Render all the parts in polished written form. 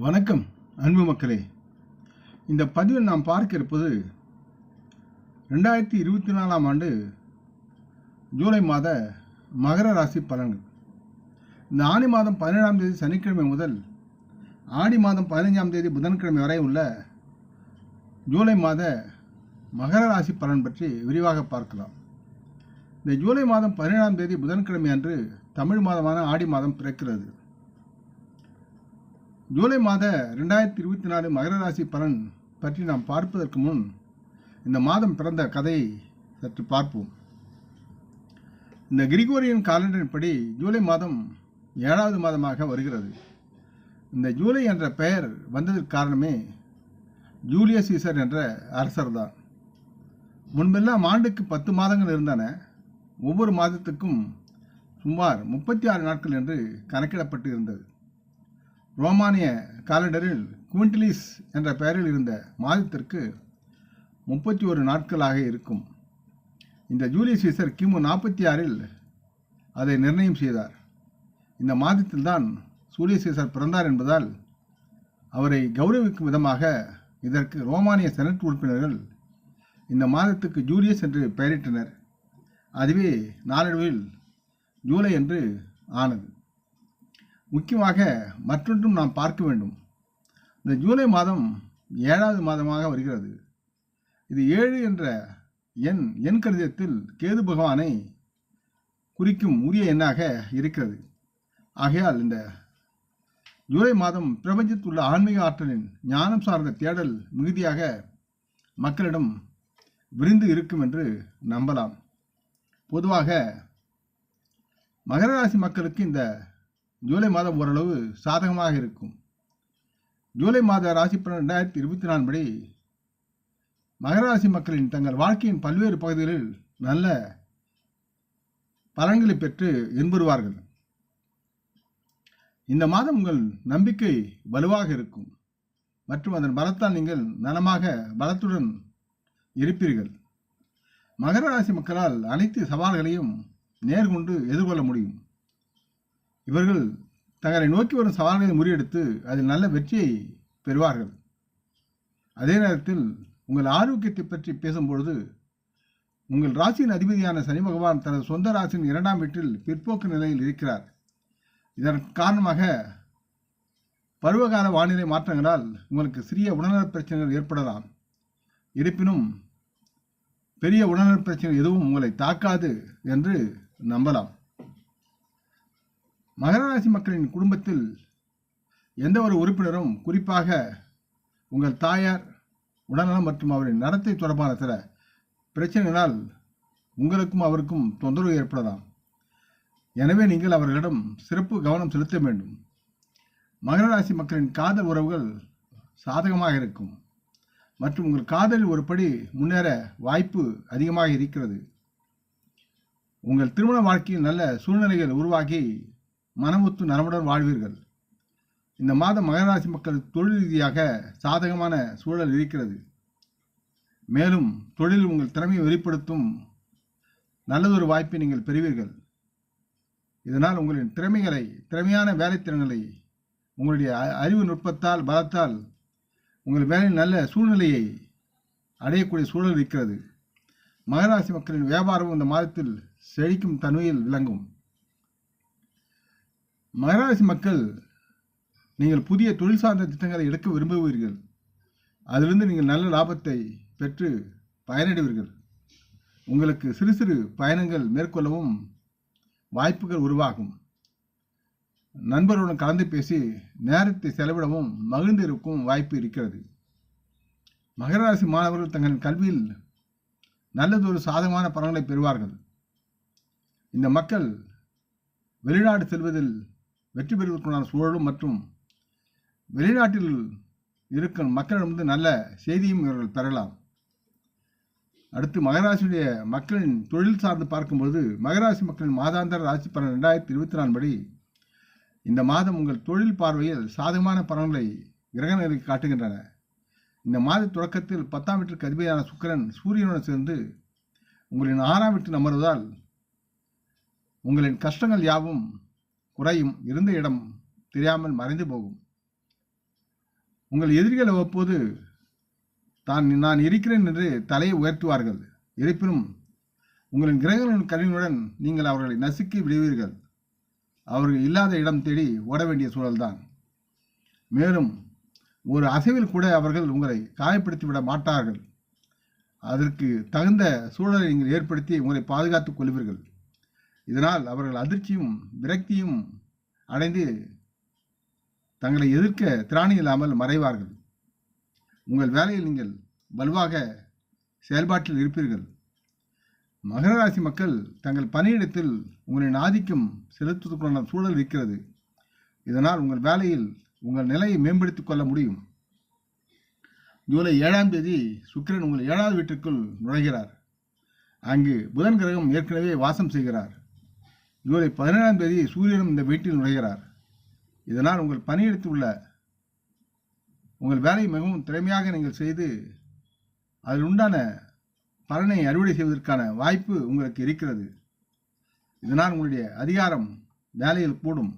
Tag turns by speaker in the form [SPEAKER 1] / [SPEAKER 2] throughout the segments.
[SPEAKER 1] வணக்கம் அன்பு மக்களே. இந்த பதிவில் நாம் பார்க்க இருப்பது 2024ஆம் ஆண்டு ஜூலை மாத மகர ராசி பலன்கள். இந்த ஆணி மாதம் 17ஆம் தேதி சனிக்கிழமை முதல் ஆடி மாதம் 15ஆம் தேதி புதன்கிழமை வரை உள்ள ஜூலை மாத மகர ராசி பலன் பற்றி விரிவாக பார்க்கலாம். இந்த ஜூலை மாதம் 17ஆம் தேதி புதன்கிழமை அன்று தமிழ் மாதமான ஆடி மாதம் பிறக்கிறது. ஜூலை மாத 2024 மகர ராசி பலன் பற்றி நாம் பார்ப்பதற்கு முன் இந்த மாதம் பிறந்த கதையை சற்று பார்ப்போம். இந்த கிரிகோரியன் காலண்டரின்படி ஜூலை மாதம் 7வது மாதமாக வருகிறது. இந்த ஜூலை என்ற பெயர் வந்ததற்கு காரணமே ஜூலியஸ் சீசர் என்ற அரசர் தான். முன்பெல்லாம் ஆண்டுக்கு 10 மாதங்கள் இருந்தன. ஒவ்வொரு மாதத்துக்கும் சுமார் 36 நாட்கள் என்று கணக்கிடப்பட்டு இருந்தது. ரோமானிய காலண்டரில் குவிண்டிலிஸ் என்ற பெயரில் இருந்த மாதத்திற்கு 31 நாட்களாக இருக்கும். இந்த ஜூலியஸ் சீசர் கிமு 46இல் அதை நிர்ணயம் செய்தார். இந்த மாதத்தில்தான் ஜூலியஸ் சீசர் பிறந்தார் என்பதால் அவரை கௌரவிக்கும் விதமாக இதற்கு ரோமானிய செனட் உறுப்பினர்கள் இந்த மாதத்துக்கு ஜூலியஸ் என்று பெயரிட்டனர். அதுவே நாளடைவில் ஜூலை என்று ஆனது. முக்கியமாக மற்றொன்றும் நாம் பார்க்க வேண்டும். இந்த ஜூலை மாதம் 7வது மாதமாக வருகிறது. இது 7 என்ற எண் கணிதத்தில் கேது பகவானை குறிக்கும் உரிய எண்ணாக இருக்கிறது. ஆகையால் இந்த ஜூலை மாதம் பிரபஞ்சத்தில் உள்ள ஆன்மீக ஆற்றலின் ஞானம் சார்ந்த தேடல் மிகுதியாக மக்களிடம் விரிந்து இருக்கும் என்று நம்பலாம். பொதுவாக மகர ராசி மக்களுக்கு இந்த ஜூலை மாதம் ஓரளவு சாதகமாக இருக்கும். ஜூலை மாத ராசி பலன் 2024 படி மகர ராசி மக்களின் தங்கள் வாழ்க்கையின் பல்வேறு பகுதிகளில் நல்ல பலன்களை பெற்று இன்புறுவார்கள். இந்த மாதம் உங்கள் நம்பிக்கை வலுவாக இருக்கும் மற்றும் அதன் பலத்தால் நீங்கள் நலமாக பலத்துடன் இருப்பீர்கள். மகர ராசி மக்களால் அனைத்து சவால்களையும் நேர்கொண்டு எதிர்கொள்ள முடியும். இவர்கள் தங்களை நோக்கி வரும் சவால்களை முறியடித்து அதில் நல்ல வெற்றியை பெறுவார்கள். அதே நேரத்தில் உங்கள் ஆரோக்கியத்தை பற்றி பேசும்பொழுது உங்கள் ராசியின் அதிபதியான சனி பகவான் தனது சொந்த ராசியின் 2ஆம் வீட்டில் பிற்போக்கு நிலையில் இருக்கிறார். இதன் காரணமாக பருவகால வானிலை மாற்றங்களால் உங்களுக்கு சிறிய உடல்நலப் பிரச்சனைகள் ஏற்படலாம். இருப்பினும் பெரிய உடல்நலப் பிரச்சனைகள் எதுவும் உங்களை தாக்காது என்று நம்பலாம். மகர ராசி மக்களின் குடும்பத்தில் எந்த ஒரு உறுப்பினரும், குறிப்பாக உங்கள் தாயார் உடல்நலம் மற்றும் அவரின் நடத்தை தொடர்பான சில பிரச்சனைகளால் உங்களுக்கும் அவருக்கும் தொந்தரவு ஏற்படலாம். எனவே நீங்கள் அவர்களிடம் சிறப்பு கவனம் செலுத்த வேண்டும். மகர ராசி மக்களின் காதல் உறவுகள் சாதகமாக இருக்கும் மற்றும் உங்கள் காதலில் ஒரு படி முன்னேற வாய்ப்பு அதிகமாக இருக்கிறது. உங்கள் திருமண வாழ்க்கையில் நல்ல சூழ்நிலைகள் உருவாகி மனமுத்து நலமுடன் வாழ்வீர்கள். இந்த மாதம் மகர ராசி மக்கள் தொழில் ரீதியாக சாதகமான சூழல் இருக்கிறது. மேலும் தொழில் உங்கள் திறமையை வெளிப்படுத்தும் நல்லதொரு வாய்ப்பை நீங்கள் பெறுவீர்கள். இதனால் உங்களின் திறமையான வேலைத்திறன்களை உங்களுடைய அறிவு நுட்பத்தால் பலத்தால் உங்கள் வேலையில் நல்ல சூழ்நிலையை அடையக்கூடிய சூழல் இருக்கிறது. மகர ராசி மக்களின் வியாபாரம் இந்த மாதத்தில் செழிக்கும் தன்மையில் விளங்கும். மகர ராசி மக்கள் நீங்கள் புதிய தொழில் சார்ந்த திட்டங்களை எடுக்க விரும்புவீர்கள். அதிலிருந்து நீங்கள் நல்ல லாபத்தை பெற்று பயனடைவீர்கள். உங்களுக்கு சிறு சிறு பயணங்கள் மேற்கொள்ளவும் வாய்ப்புகள் உருவாகும். நண்பர்களுடன் கலந்து பேசி நேரத்தை செலவிடவும் மகிழ்ந்து இருக்கும் வாய்ப்பு இருக்கிறது. மகர ராசி மாணவர்கள் தங்கள் கல்வியில் நல்லதொரு சாதகமான பலன்களை பெறுவார்கள். இந்த மக்கள் வெளிநாடு செல்வதில் வெற்றி பெறுவதற்கான சூழலும் மற்றும் வெளிநாட்டில் இருக்கும் மக்களிடமிருந்து நல்ல செய்தியும் இவர்கள் பெறலாம். அடுத்து மகராசியுடைய மக்களின் தொழில் சார்ந்து பார்க்கும்போது மகராசி மக்களின் மாதாந்திர ராசி பலன் 2024 படி இந்த மாதம் உங்கள் தொழில் பார்வையில் சாதகமான பலன்களை கிரகநிலை காட்டுகின்றன. இந்த மாத தொடக்கத்தில் 10ஆம் வீட்டிற்கு அதிபதியான சுக்கிரன் சூரியனுடன் சேர்ந்து உங்களின் 6ஆம் வீட்டில் அமர்வதால் உங்களின் கஷ்டங்கள் யாவும் குறையும். இருந்த இடம் தெரியாமல் மறைந்து போகும். உங்கள் எதிரிகள் அவ்வப்போது நான் இருக்கிறேன் என்று தலையை உயர்த்துவார்கள். இருப்பினும் உங்களின் கிரகங்களின் கருவியுடன் நீங்கள் அவர்களை நசுக்கி விடுவீர்கள். அவர்கள் இல்லாத இடம் தேடி ஓட வேண்டிய சூழல்தான். மேலும் ஒரு அசைவில் கூட அவர்கள் உங்களை காயப்படுத்திவிட மாட்டார்கள். அதற்கு தகுந்த சூழலை நீங்கள் ஏற்படுத்தி உங்களை பாதுகாத்துக் கொள்வீர்கள். இதனால் அவர்கள் அதிர்ச்சியும் விரக்தியும் அடைந்து தங்களை எதிர்க்க திராணி இல்லாமல் மறைவார்கள். உங்கள் வேலையில் நீங்கள் வலுவாக செயல்பாட்டில் இருப்பீர்கள். மகர ராசி மக்கள் தங்கள் பணியிடத்தில் உங்களின் ஆதிக்கம் செலுத்துவதற்கான சூழல் இருக்கிறது. இதனால் உங்கள் வேலையில் உங்கள் நிலையை மேம்படுத்திக் கொள்ள முடியும். ஜூலை 7ஆம் தேதி சுக்கிரன் உங்கள் 7வது வீட்டிற்குள் நுழைகிறார். அங்கு புதன் கிரகம் ஏற்கனவே வாசம் செய்கிறார். ஜூலை 17ஆம் தேதி சூரியனும் இந்த வீட்டில் நுழைகிறார். இதனால் உங்கள் பணியிடத்தில் உள்ள உங்கள் வேலையை மிகவும் திறமையாக நீங்கள் செய்து அதில் உண்டான பலனை அறுவடை செய்வதற்கான வாய்ப்பு உங்களுக்கு இருக்கிறது. இதனால் உங்களுடைய அதிகாரம் வேலையில் கூடும்.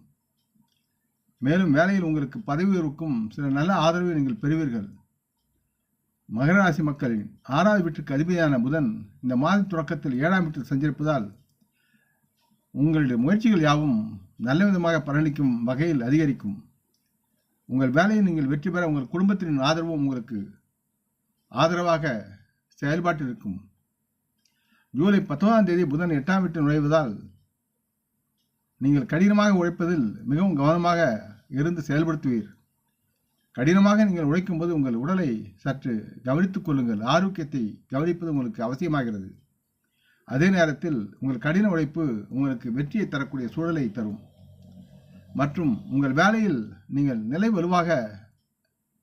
[SPEAKER 1] மேலும் வேலையில் உங்களுக்கு பதவி உயர்வுக்கும் சில நல்ல ஆதரவை நீங்கள் பெறுவீர்கள். மகர ராசி மக்களின் 6வது வீட்டுக்கு அதிபதியான புதன் இந்த மாத தொடக்கத்தில் 7ஆம் வீட்டில் சஞ்சரிப்பதால் உங்களுடைய முயற்சிகள் யாவும் நல்ல விதமாக பலனளிக்கும் வகையில் அதிகரிக்கும். உங்கள் வேலையை நீங்கள் வெற்றி பெற உங்கள் குடும்பத்தின் ஆதரவும் உங்களுக்கு ஆதரவாக செயல்பாட்டில் இருக்கும். ஜூலை 19ஆம் தேதி புதன் 8ஆம் வீட்டில் நுழைவதால் நீங்கள் கடினமாக உழைப்பதில் மிகவும் கவனமாக இருந்து செயல்படுத்துவீர். கடினமாக நீங்கள் உழைக்கும் போது உங்கள் உடலை சற்று கவனித்துக் கொள்ளுங்கள். ஆரோக்கியத்தை கவனிப்பது உங்களுக்கு அவசியமாகிறது. அதே நேரத்தில் உங்கள் கடின உழைப்பு உங்களுக்கு வெற்றியை தரக்கூடிய சூழலை தரும். மற்றும் உங்கள் வேலையில் நீங்கள் நிலை வலுவாக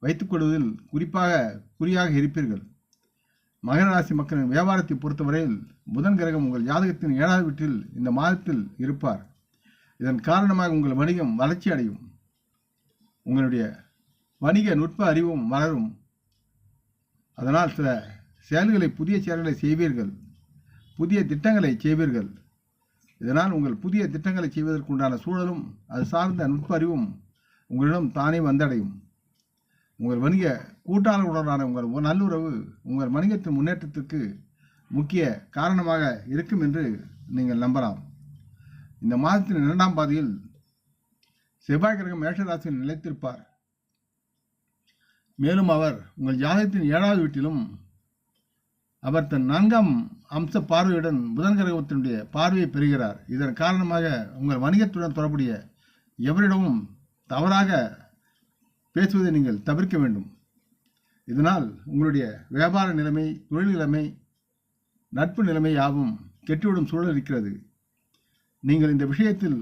[SPEAKER 1] வைத்துக் கொள்வதில் குறியாக இருப்பீர்கள். மகர ராசி மக்களின் வியாபாரத்தை பொறுத்தவரையில் புதன் கிரகம் உங்கள் ஜாதகத்தின் 7வது வீட்டில் இந்த மாதத்தில் இருப்பார். இதன் காரணமாக உங்கள் வணிகம் வளர்ச்சி அடையும். உங்களுடைய வணிக நுட்ப அறிவும் வளரும். அதனால் புதிய செயல்களை செய்வீர்கள். புதிய திட்டங்களை செய்வீர்கள். இதனால் உங்கள் புதிய திட்டங்களை செய்வதற்குண்டான சூழலும் அது சார்ந்த நுட்ப அறிவும் உங்களிடம் தானே வந்தடையும். உங்கள் வணிக கூட்டாளர்களுடனான உங்கள் நல்லுறவு உங்கள் வணிகத்தின் முன்னேற்றத்திற்கு முக்கிய காரணமாக இருக்கும் என்று நீங்கள் நம்பலாம். இந்த மாதத்தின் 2ஆம் பாதியில் செவ்வாய் கிரகம் மேஷராசியில் நிலைத்திருப்பார். மேலும் அவர் உங்கள் ஜாதகத்தின் 7வது வீட்டிலும் அவர் தன் 4ஆம் அம்ச பார்வையுடன் புதன் கிரகத்தினுடைய பார்வையை பெறுகிறார். இதன் காரணமாக உங்கள் வணிகத்துடன் தொடர்புடைய எவரிடமும் தவறாக பேசுவதை நீங்கள் தவிர்க்க வேண்டும். இதனால் உங்களுடைய வியாபார நிலைமை, தொழில் நிலைமை, நட்பு நிலைமை யாவும் கெட்டுவிடும் சூழல் இருக்கிறது. நீங்கள் இந்த விஷயத்தில்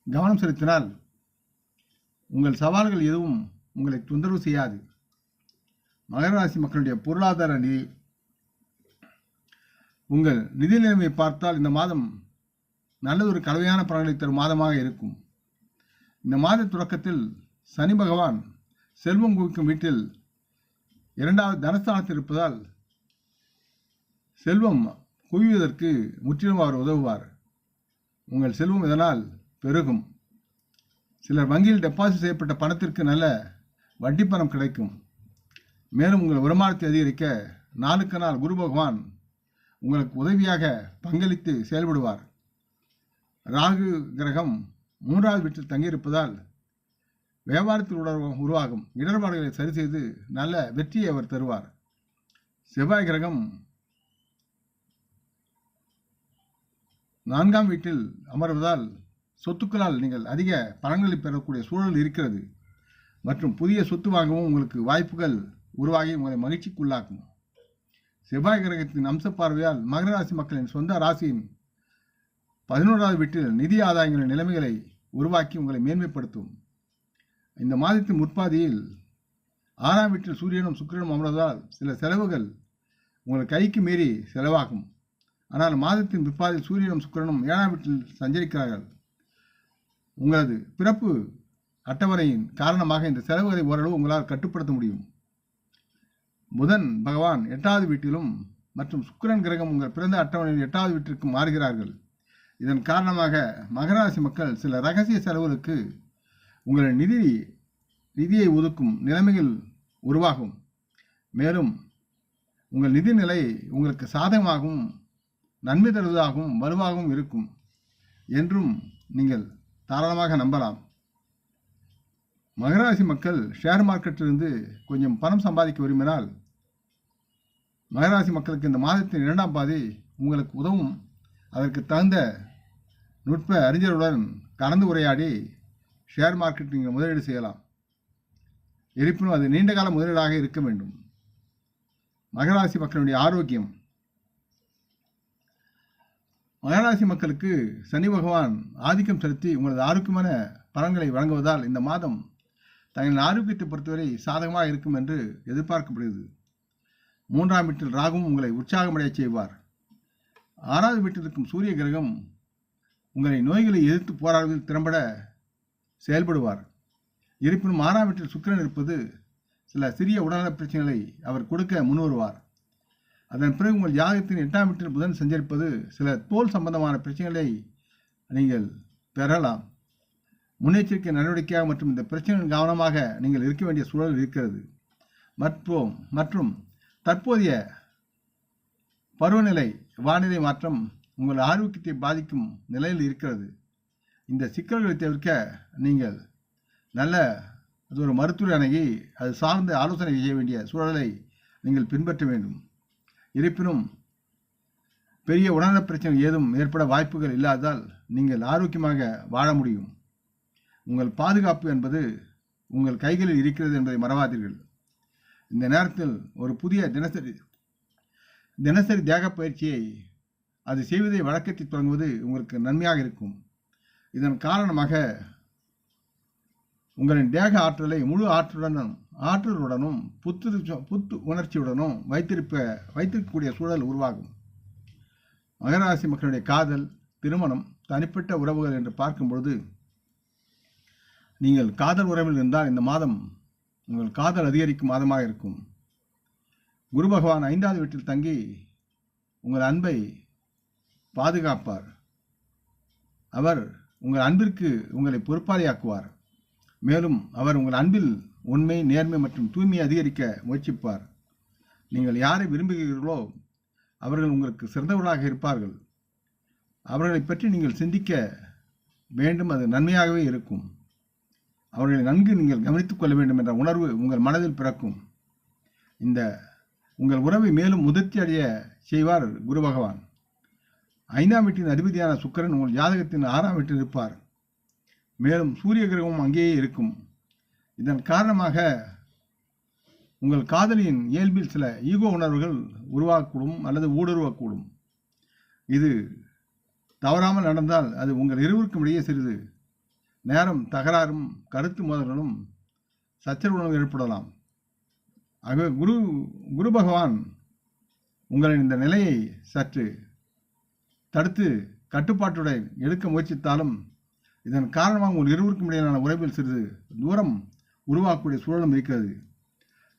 [SPEAKER 1] கவனம் செலுத்தினால் உங்கள் சவால்கள் எதுவும் உங்களை தொந்தரவு செய்யாது. மகர ராசி மக்களுடைய பொருளாதார நிதி, உங்கள் நிதி நிலைமையை பார்த்தால் இந்த மாதம் நல்லதொரு கலவையான பலன்களை தரும் மாதமாக இருக்கும். இந்த மாத தொடக்கத்தில் சனி பகவான் செல்வம் குவிக்கும் வீட்டில் 2வது தனஸ்தானத்தில் இருப்பதால் செல்வம் குவிவதற்கு முற்றிலும் அவர் உதவுவார். உங்கள் செல்வம் இதனால் பெருகும். சிலர் வங்கியில் டெபாசிட் செய்யப்பட்ட பணத்திற்கு நல்ல வட்டி பணம் கிடைக்கும். மேலும் உங்கள் வருமானத்தை அதிகரிக்க நாளுக்கு நாள் குரு பகவான் உங்களுக்கு உதவியாக பங்களித்து செயல்படுவார். ராகு கிரகம் 3வது வீட்டில் தங்கியிருப்பதால் வியாபாரத்தில் உருவாகும் இடர்பாடுகளை சரி செய்து நல்ல வெற்றியை அவர் தருவார். செவ்வாய் கிரகம் 4ஆம் வீட்டில் அமர்வதால் சொத்துக்களால் நீங்கள் அதிக பலன்களை பெறக்கூடிய சூழல் இருக்கிறது. மற்றும் புதிய சொத்து வாங்கவும் உங்களுக்கு வாய்ப்புகள் உருவாகி உங்களை மகிழ்ச்சிக்குள்ளாக்கும். செவ்வாய் கிரகத்தின் அம்ச பார்வையால் மகர ராசி மக்களின் சொந்த ராசியின் 11வது வீட்டில் நிதி ஆதாயங்களின் நிலைமைகளை உருவாக்கி உங்களை மேன்மைப்படுத்தும். இந்த மாதத்தின் முற்பாதியில் 6ஆம் வீட்டில் சூரியனும் சுக்கிரனும் அமர்வதால் சில செலவுகள் உங்கள் கைக்கு மீறி செலவாகும். ஆனால் மாதத்தின் பிற்பாதியில் சூரியனும் சுக்கிரனும் 7ஆம் வீட்டில் சஞ்சரிக்கிறார்கள். உங்களது பிறப்பு அட்டவணையின் காரணமாக இந்த செலவுகளை ஓரளவு உங்களால் கட்டுப்படுத்த முடியும். புதன் பகவான் 8வது வீட்டிலும் மற்றும் சுக்கிரன் கிரகம் உங்கள் பிறந்த அட்டவணையில் 8வது வீட்டிற்கு மாறுகிறார்கள். இதன் காரணமாக மகர ராசி மக்கள் சில ரகசிய செலவுகளுக்கு உங்களின் நிதி நிதியை ஒதுக்கும் நிலைமைகள் உருவாகும். மேலும் உங்கள் நிதி நிலை உங்களுக்கு சாதகமாகவும் நன்மை தருவதாகவும் வலுவாகவும் இருக்கும் என்றும் நீங்கள் தாராளமாக நம்பலாம். மகராசி மக்கள் ஷேர் மார்க்கெட்டிலிருந்து கொஞ்சம் பணம் சம்பாதிக்க விரும்பினால் மகராசி மக்களுக்கு இந்த மாதத்தின் 2ஆம் பாதி உங்களுக்கு உதவும். அதற்கு தகுந்த நுட்ப அறிஞருடன் கலந்து உரையாடி ஷேர் மார்க்கெட் நீங்கள் முதலீடு செய்யலாம். இருப்பினும் அது நீண்டகால முதலீடாக இருக்க வேண்டும். மகராசி மக்களுடைய ஆரோக்கியம். மகராசி மக்களுக்கு சனி பகவான் ஆதிக்கம் செலுத்தி உங்களது ஆரோக்கியமான பலன்களை வழங்குவதால் இந்த மாதம் தங்களின் ஆரோக்கியத்தை பொறுத்தவரை சாதகமாக இருக்கும் என்று எதிர்பார்க்கப்படுகிறது. 3ஆம் வீட்டில் ராகுவும் உங்களை உற்சாகமடைய செய்வார். 6வது வீட்டில் இருக்கும் சூரிய கிரகம் உங்களை நோய்களை எதிர்த்து போராடுவதில் திறம்பட செயல்படுவார். இருப்பினும் 6ஆம் வீட்டில் சுக்கிரன் இருப்பது சில சிறிய உடல்நலப் பிரச்சனைகளை அவர் கொடுக்க முன்வருவார். அதன் பிறகு உங்கள் ஜாதகத்தின் 8ஆம் வீட்டில் புதன் சஞ்சரிப்பது சில தோல் சம்பந்தமான பிரச்சனைகளை நீங்கள் பெறலாம். முன்னெச்சரிக்கை நடவடிக்கையாக மற்றும் இந்த பிரச்சனையின் கவனமாக நீங்கள் இருக்க வேண்டிய சூழல் இருக்கிறது. மற்றும் தற்போதைய பருவநிலை வானிலை மாற்றம் உங்கள் ஆரோக்கியத்தை பாதிக்கும் நிலையில் இருக்கிறது. இந்த சிக்கல்களை தவிர்க்க நீங்கள் நல்ல ஒரு மருத்துவரை அணுகி அது சார்ந்த ஆலோசனை செய்ய வேண்டிய சூழலை நீங்கள் பின்பற்ற வேண்டும். இருப்பினும் பெரிய உடல்நலப் பிரச்சனை ஏதும் ஏற்பட வாய்ப்புகள் இல்லாததால் நீங்கள் ஆரோக்கியமாக வாழ முடியும். உங்கள் பாதுகாப்பு என்பது உங்கள் கைகளில் இருக்கிறது என்பதை மறவாதீர்கள். இந்த நேரத்தில் ஒரு புதிய தினசரி தேக பயிற்சியை அது செய்வதை வழக்கத்தை தொடங்குவது உங்களுக்கு நன்மையாக இருக்கும். இதன் காரணமாக உங்களின் தேக ஆற்றலை முழு ஆற்றலுடனும் புத்து உணர்ச்சியுடனும் வைத்திருக்கக்கூடிய சூழல் உருவாகும். மகராசி மக்களுடைய காதல், திருமணம், தனிப்பட்ட உறவுகள் என்று பார்க்கும்பொழுது நீங்கள் காதல் உறவில் இருந்தால் இந்த மாதம் உங்கள் காதல் அதிகரிக்கும் மாதமாக இருக்கும். குரு பகவான் 5வது வீட்டில் தங்கி உங்கள் அன்பை பாதுகாப்பார். அவர் உங்கள் அன்பிற்கு உங்களை பொறுப்பாளியாக்குவார். மேலும் அவர் உங்கள் அன்பில் உண்மை, நேர்மை மற்றும் தூய்மையை அதிகரிக்க முயற்சிப்பார். நீங்கள் யாரை விரும்புகிறீர்களோ அவர்கள் உங்களுக்கு சிறந்தவர்களாக இருப்பார்கள். அவர்களை பற்றி நீங்கள் சிந்திக்க வேண்டும். அது நன்மையாகவே இருக்கும். அவர்களை நன்கு நீங்கள் கவனித்துக் கொள்ள வேண்டும் என்ற உணர்வு உங்கள் மனதில் பிறக்கும். இந்த உங்கள் உறவை மேலும் முதிர்ச்சி அடைய செய்வார் குரு பகவான். 5ஆம் வீட்டின் அதிபதியான சுக்கிரன் உங்கள் ஜாதகத்தின் 6ஆம் வீட்டில் இருப்பார். மேலும் சூரிய கிரகமும் அங்கேயே இருக்கும். இதன் காரணமாக உங்கள் காதலியின் இயல்பில் சில ஈகோ உணர்வுகள் உருவாகக்கூடும் அல்லது ஊடுருவக்கூடும். இது தவறாமல் நடந்தால் அது உங்கள் இருவருக்கும் இடையே சிறிது நேரம் தகராறும் கருத்து மோதல்களும் சச்சரவுகளும் ஏற்படலாம். ஆகவே குரு பகவான் உங்களின் இந்த நிலையை சற்று தடுத்து கட்டுப்பாட்டுடன் எடுக்க முயற்சித்தாலும் இதன் காரணமாக உங்கள் இருவருக்கும் இடையிலான உறவில் சிறிது தூரம் உருவாக்கக்கூடிய சூழலும் இருக்கிறது.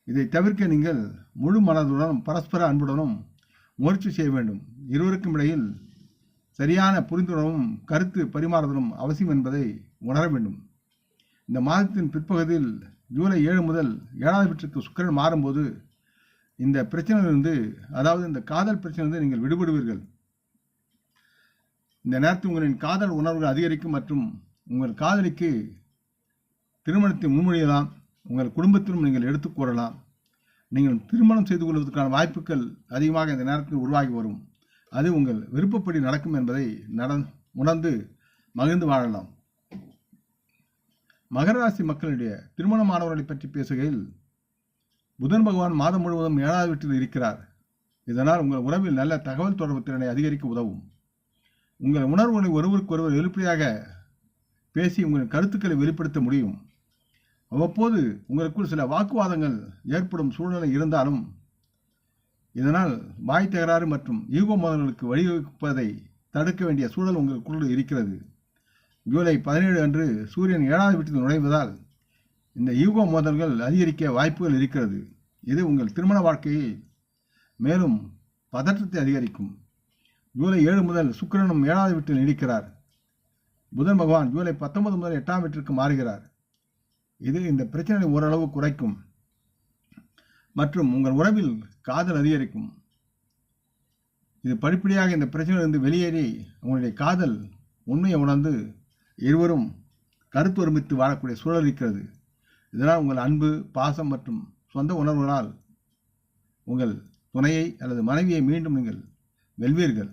[SPEAKER 1] இதை தவிர்க்க நீங்கள் முழு மனதுடனும் பரஸ்பர அன்புடனும் முயற்சி செய்ய வேண்டும். இருவருக்கும் இடையில் சரியான புரிந்துணர்வும் கருத்து பரிமாறுதலும் அவசியம் என்பதை உணர வேண்டும். இந்த மாதத்தின் பிற்பகுதியில் ஜூலை 7 முதல் 7வது வீட்டிற்கு சுக்கிரன் மாறும்போது இந்த பிரச்சனையிலிருந்து, அதாவது இந்த காதல் பிரச்சனையிலிருந்து நீங்கள் விடுபடுவீர்கள். இந்த நேரத்தில் உங்களின் காதல் உணர்வுகள் அதிகரிக்கும் மற்றும் உங்கள் காதலிக்கு திருமணத்தை முன்மொழியலாம். உங்கள் குடும்பத்திலும் நீங்கள் எடுத்துக் கூறலாம். நீங்கள் திருமணம் செய்து கொள்வதற்கான வாய்ப்புகள் அதிகமாக இந்த நேரத்தில் உருவாகி வரும். அது உங்கள் விருப்பப்படி நடக்கும் என்பதை உணர்ந்து மகிழ்ந்து வாழலாம். மகர ராசி மக்களுடைய திருமணமானவர்களை பற்றி பேசுகையில் புதன் பகவான் மாதம் முழுவதும் 7வது வீட்டில் இருக்கிறார். இதனால் உங்கள் உறவில் நல்ல தகவல் தொடர்பு திறனை அதிகரிக்க உதவும். உங்கள் உணர்வுகளை ஒருவருக்கொருவர் வெளிப்படையாக பேசி உங்கள் கருத்துக்களை வெளிப்படுத்த முடியும். அவ்வப்போது உங்களுக்குள் சில வாக்குவாதங்கள் ஏற்படும் சூழ்நிலை இருந்தாலும் இதனால் வாய் தகராறு மற்றும் ஈகோ மோதல்களுக்கு வழிவகுப்பதை தடுக்க வேண்டிய சூழல் உங்களுக்குள் இருக்கிறது. ஜூலை 17 அன்று சூரியன் 7வது வீட்டில் நுழைவதால் இந்த ஈகோ மோதல்கள் அதிகரிக்க வாய்ப்புகள் இருக்கிறது. இது உங்கள் திருமண வாழ்க்கையை மேலும் பதற்றத்தை அதிகரிக்கும். ஜூலை 7 முதல் சுக்கிரனும் 7வது வீட்டில் நீடிக்கிறார். புதன் பகவான் ஜூலை 19 முதல் 8ஆம் வீட்டிற்கு மாறுகிறார். இது இந்த பிரச்சனையை ஓரளவு குறைக்கும் மற்றும் உங்கள் உறவில் காதல் அதிகரிக்கும். இது படிப்படியாக இந்த பிரச்சனையிலிருந்து வெளியேறி உங்களுடைய காதல் உண்மையை உணர்ந்து இருவரும் கருத்து ஒருமித்து வாழக்கூடிய சூழல் இருக்கிறது. இதனால் உங்கள் அன்பு, பாசம் மற்றும் சொந்த உணர்வுகளால் உங்கள் துணையை அல்லது மனைவியை மீண்டும் நீங்கள் வெல்வீர்கள்.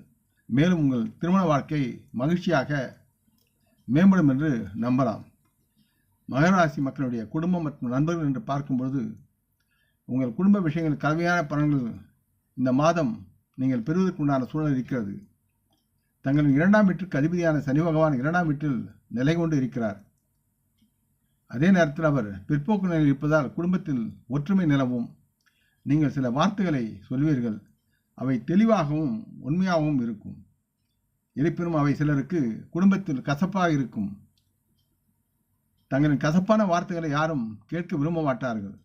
[SPEAKER 1] மேலும் உங்கள் திருமண வாழ்க்கை மகிழ்ச்சியாக மேம்படும் என்று நம்பலாம். மகர ராசி மக்களுடைய குடும்பம் மற்றும் நண்பர்கள் என்று பார்க்கும்பொழுது உங்கள் குடும்ப விஷயங்கள் கலவையான பலன்கள் இந்த மாதம் நீங்கள் பெறுவதற்குண்டான சூழல் இருக்கிறது. தங்களின் 2ஆம் வீட்டிற்கு அதிபதியான சனி பகவான் 2ஆம் வீட்டில் நிலை கொண்டு இருக்கிறார். அதே நேரத்தில் அவர் பிற்போக்கு நிலையில் இருப்பதால் குடும்பத்தில் ஒற்றுமை நிலவும். நீங்கள் சில வார்த்தைகளை சொல்வீர்கள். அவை தெளிவாகவும் உண்மையாகவும் இருக்கும். இருப்பினும் அவை சிலருக்கு குடும்பத்தில் கசப்பாக இருக்கும். தங்களின் கசப்பான வார்த்தைகளை யாரும் கேட்க விரும்ப மாட்டார்கள்.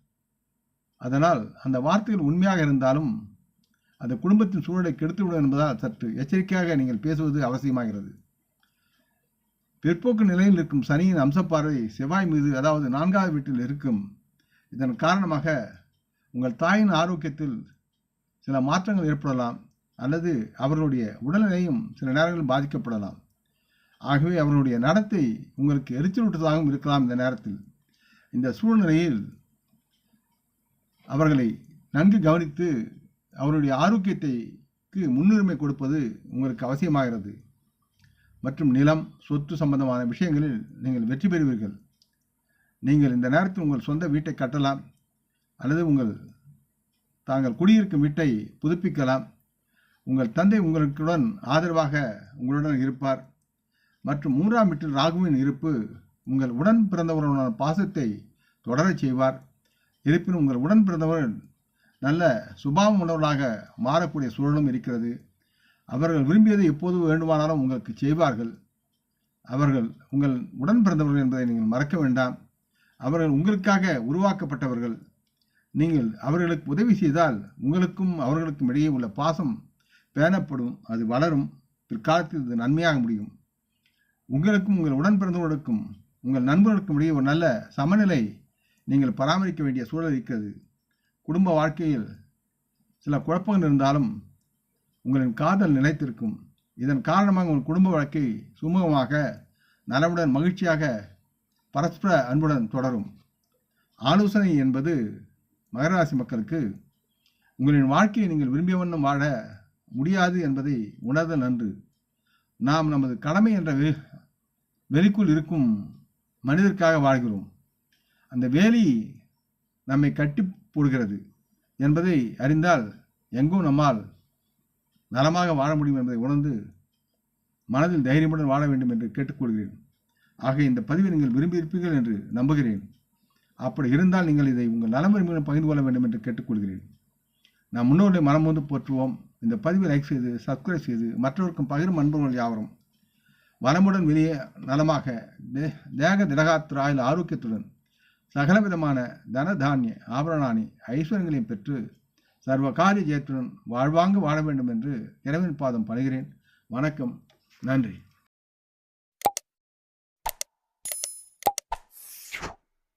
[SPEAKER 1] அதனால் அந்த வார்த்தைகள் உண்மையாக இருந்தாலும் அந்த குடும்பத்தின் சூழலை கெடுத்துவிடும் என்பதால் சற்று எச்சரிக்கையாக நீங்கள் பேசுவது அவசியமாகிறது. பிற்போக்கு நிலையில் இருக்கும் சனியின் அம்சப்பார்வை செவ்வாய் மீது, அதாவது 4ஆவது வீட்டில் இருக்கும். இதன் காரணமாக உங்கள் தாயின் ஆரோக்கியத்தில் சில மாற்றங்கள் ஏற்படலாம் அல்லது அவர்களுடைய உடல்நிலையும் சில நேரங்களில் பாதிக்கப்படலாம். ஆகவே அவர்களுடைய நடத்தை உங்களுக்கு எரிச்சலூட்டுவதாகவும் இருக்கலாம். இந்த நேரத்தில் இந்த சூழ்நிலையில் அவர்களை நன்கு கவனித்து அவருடைய ஆரோக்கியத்திற்கு முன்னுரிமை கொடுப்பது உங்களுக்கு அவசியமாகிறது. மற்றும் நிலம், சொத்து சம்பந்தமான விஷயங்களில் நீங்கள் வெற்றி பெறுவீர்கள். நீங்கள் இந்த நேரத்தில் உங்கள் சொந்த வீட்டை கட்டலாம் அல்லது தாங்கள் குடியிருக்கும் வீட்டை புதுப்பிக்கலாம். உங்கள் தந்தை உங்களுடன் ஆதரவாக உங்களுடன் இருப்பார். மற்றும் 3ஆம் வீட்டில் ராகுவின் இருப்பு உங்கள் உடன் பிறந்தவருடனான பாசத்தை தொடரச் செய்வார். இருப்பினும் உங்கள் உடன் பிறந்தவர் நல்ல சுபாவம் உணர்வர்களாக மாறக்கூடிய சூழலும் இருக்கிறது. அவர்கள் விரும்பியதை எப்போது வேண்டுமானாலும் உங்களுக்கு செய்வார்கள். அவர்கள் உங்கள் உடன் பிறந்தவர்கள் என்பதை நீங்கள் மறக்க வேண்டாம். அவர்கள் உங்களுக்காக உருவாக்கப்பட்டவர்கள். நீங்கள் அவர்களுக்கு உதவி செய்தால் உங்களுக்கும் அவர்களுக்கும் இடையே உள்ள பாசம் பேணப்படும், அது வளரும். பிற்காலத்தில் இது நன்மையாக முடியும். உங்களுக்கும் உங்கள் உடன் பிறந்தவர்களுக்கும் உங்கள் நண்பர்களுக்கும் இடையே ஒரு நல்ல சமநிலை நீங்கள் பராமரிக்க வேண்டிய சூழல் இருக்கிறது. குடும்ப வாழ்க்கையில் சில குழப்பங்கள் இருந்தாலும் உங்களின் காதல் நிலைத்திருக்கும். இதன் காரணமாக உங்கள் குடும்ப வாழ்க்கை சுமூகமாக, நலமுடன், மகிழ்ச்சியாக, பரஸ்பர அன்புடன் தொடரும். ஆலோசனை என்பது மகர ராசி மக்களுக்கு உங்களின் வாழ்க்கையை நீங்கள் விரும்பிய வண்ணம் வாழ முடியாது என்பதை உணர்தல் நன்று. நாம் நமது கடமை என்ற வெளிக்குள் இருக்கும் மனிதருக்காக வாழ்கிறோம். அந்த வேலி நம்மை கட்டி போடுகிறது என்பதை அறிந்தால் எங்கும் நம்மால் நலமாக வாழ முடியும் என்பதை உணர்ந்து மனதில் தைரியமுடன் வாழ வேண்டும் என்று கேட்டுக்கொள்கிறேன். ஆக இந்த பதிவை நீங்கள் விரும்பியிருப்பீர்கள் என்று நம்புகிறேன். அப்படி இருந்தால் நீங்கள் இதை உங்கள் நலம் விரும்பிகளும் பகிர்ந்து கொள்ள வேண்டும் என்று கேட்டுக்கொள்கிறேன். நாம் முன்னோர்களை மனம் வந்து போற்றுவோம். இந்த பதிவை லைக் செய்து சப்ஸ்கிரைப் செய்து மற்றவருக்கும் பகிரும் அன்பர்கள் யாவரும் வளமுடன் வெளியே நலமாக தேக திடகாத்திர ஆயுள் ஆரோக்கியத்துடன் சகலவிதமான தன தானிய ஆபரணாணி ஐஸ்வர்யங்களையும் பெற்று சர்வ காரிய ஜெயத்துடன் வாழ்வாங்கு வாழ வேண்டும் என்று இறைவன் பாதம் பணிகிறேன். வணக்கம். நன்றி.